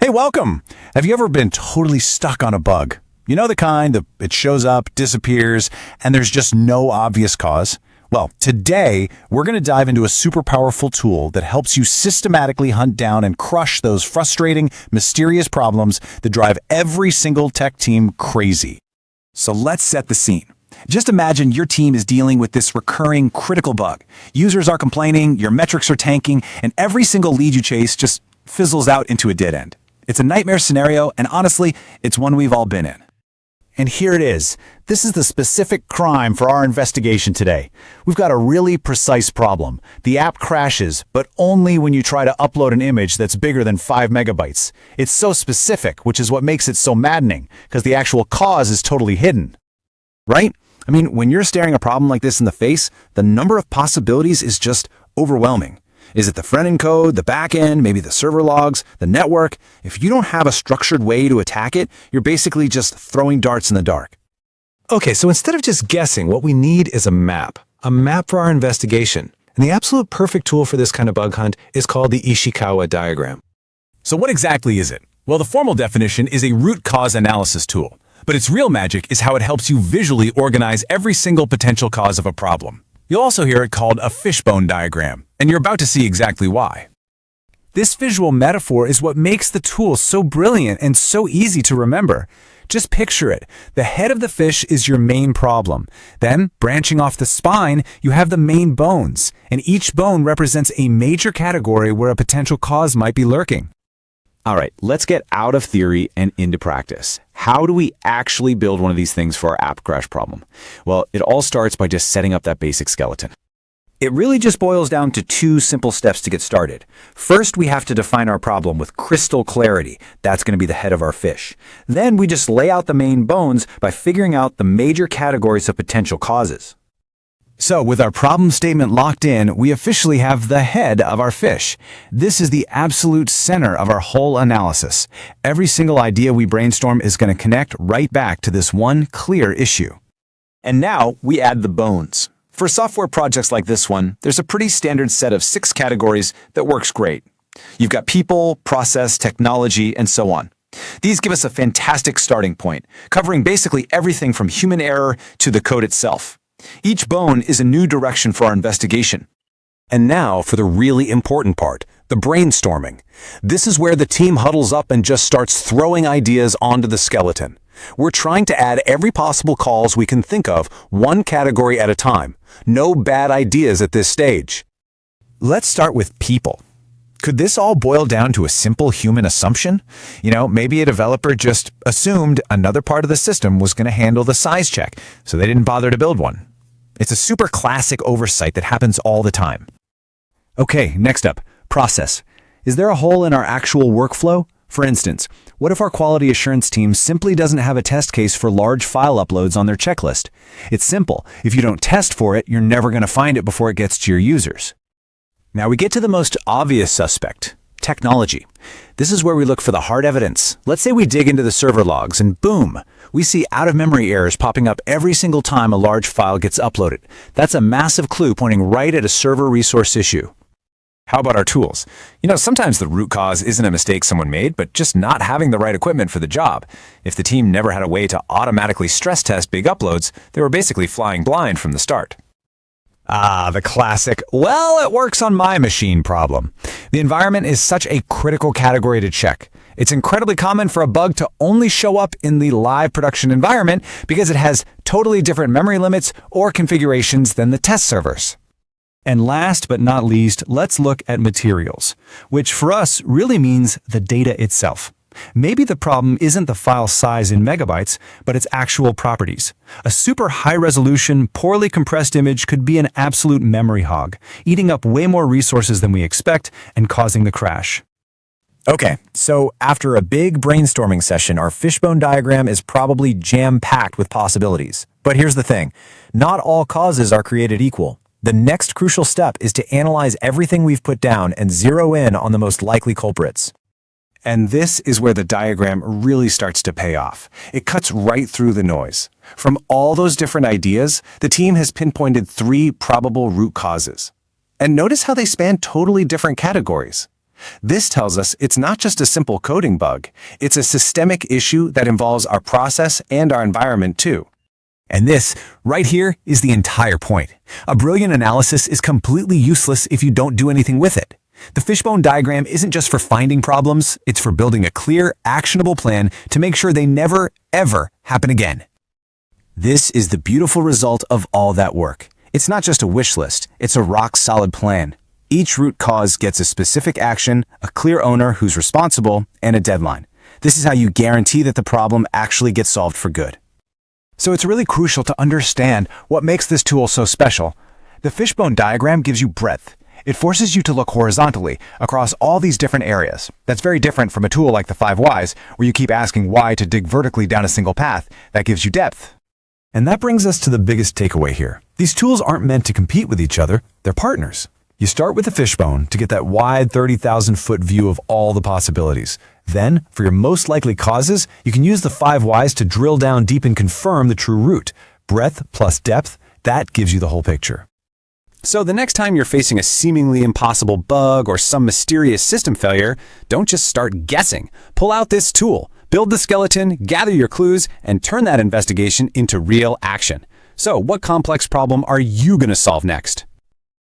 Hey, welcome! Have you ever been totally stuck on a bug? You know the kind that it shows up, disappears, and there's just no obvious cause? Well, today, we're going to dive into a super powerful tool that helps you systematically hunt down and crush those frustrating, mysterious problems that drive every single tech team crazy. So let's set the scene. Just imagine your team is dealing with this recurring critical bug. Users are complaining, your metrics are tanking, and every single lead you chase just fizzles out into a dead end. It's a nightmare scenario, and honestly, it's one we've all been in. And here it is. This is the specific crime for our investigation today. We've got a really precise problem. The app crashes, but only when you try to upload an image that's bigger than 5 megabytes. It's so specific, which is what makes it so maddening, because the actual cause is totally hidden. Right? I mean, when you're staring a problem like this in the face, the number of possibilities is just overwhelming. Is it the front-end code, the back-end, maybe the server logs, the network? If you don't have a structured way to attack it, you're basically just throwing darts in the dark. Okay, so instead of just guessing, what we need is a map for our investigation. And the absolute perfect tool for this kind of bug hunt is called the Ishikawa Diagram. So what exactly is it? Well, the formal definition is a root cause analysis tool. But its real magic is how it helps you visually organize every single potential cause of a problem. You'll also hear it called a fishbone diagram, and you're about to see exactly why. This visual metaphor is what makes the tool so brilliant and so easy to remember. Just picture it. The head of the fish is your main problem. Then, branching off the spine, you have the main bones, and each bone represents a major category where a potential cause might be lurking. All right, let's get out of theory and into practice. How do we actually build one of these things for our app crash problem? Well, it all starts by just setting up that basic skeleton. It really just boils down to 2 simple steps to get started. First, we have to define our problem with crystal clarity. That's going to be the head of our fish. Then we just lay out the main bones by figuring out the major categories of potential causes. So, with our problem statement locked in, we officially have the head of our fish. This is the absolute center of our whole analysis. Every single idea we brainstorm is going to connect right back to this one clear issue. And now we add the bones. For software projects like this one, there's a pretty standard set of 6 categories that works great. You've got people, process, technology, and so on. These give us a fantastic starting point, covering basically everything from human error to the code itself. Each bone is a new direction for our investigation. And now for the really important part, the brainstorming. This is where the team huddles up and just starts throwing ideas onto the skeleton. We're trying to add every possible cause we can think of, one category at a time. No bad ideas at this stage. Let's start with people. Could this all boil down to a simple human assumption? Maybe a developer just assumed another part of the system was going to handle the size check, so they didn't bother to build one. It's a super classic oversight that happens all the time. Okay, next up, process. Is there a hole in our actual workflow? For instance, what if our quality assurance team simply doesn't have a test case for large file uploads on their checklist? It's simple. If you don't test for it, you're never going to find it before it gets to your users. Now we get to the most obvious suspect, technology. This is where we look for the hard evidence. Let's say we dig into the server logs and boom, we see out-of-memory errors popping up every single time a large file gets uploaded. That's a massive clue pointing right at a server resource issue. How about our tools? Sometimes the root cause isn't a mistake someone made, but just not having the right equipment for the job. If the team never had a way to automatically stress test big uploads, they were basically flying blind from the start. Ah, the classic, well, it works on my machine problem. The environment is such a critical category to check. It's incredibly common for a bug to only show up in the live production environment because it has totally different memory limits or configurations than the test servers. And last but not least, let's look at materials, which for us really means the data itself. Maybe the problem isn't the file size in megabytes, but its actual properties. A super high-resolution, poorly compressed image could be an absolute memory hog, eating up way more resources than we expect and causing the crash. Okay, so after a big brainstorming session, our fishbone diagram is probably jam-packed with possibilities. But here's the thing, not all causes are created equal. The next crucial step is to analyze everything we've put down and zero in on the most likely culprits. And this is where the diagram really starts to pay off. It cuts right through the noise. From all those different ideas, the team has pinpointed 3 probable root causes. And notice how they span totally different categories. This tells us it's not just a simple coding bug. It's a systemic issue that involves our process and our environment too. And this, right here, is the entire point. A brilliant analysis is completely useless if you don't do anything with it. The Fishbone Diagram isn't just for finding problems, it's for building a clear, actionable plan to make sure they never, ever happen again. This is the beautiful result of all that work. It's not just a wish list, it's a rock-solid plan. Each root cause gets a specific action, a clear owner who's responsible, and a deadline. This is how you guarantee that the problem actually gets solved for good. So it's really crucial to understand what makes this tool so special. The Fishbone Diagram gives you breadth. It forces you to look horizontally across all these different areas. That's very different from a tool like the 5 whys, where you keep asking why to dig vertically down a single path. That gives you depth. And that brings us to the biggest takeaway here. These tools aren't meant to compete with each other, they're partners. You start with the fishbone to get that wide 30,000-foot view of all the possibilities. Then, for your most likely causes, you can use the 5 whys to drill down deep and confirm the true root. Breadth plus depth, that gives you the whole picture. So the next time you're facing a seemingly impossible bug or some mysterious system failure, don't just start guessing. Pull out this tool, build the skeleton, gather your clues, and turn that investigation into real action. So what complex problem are you going to solve next?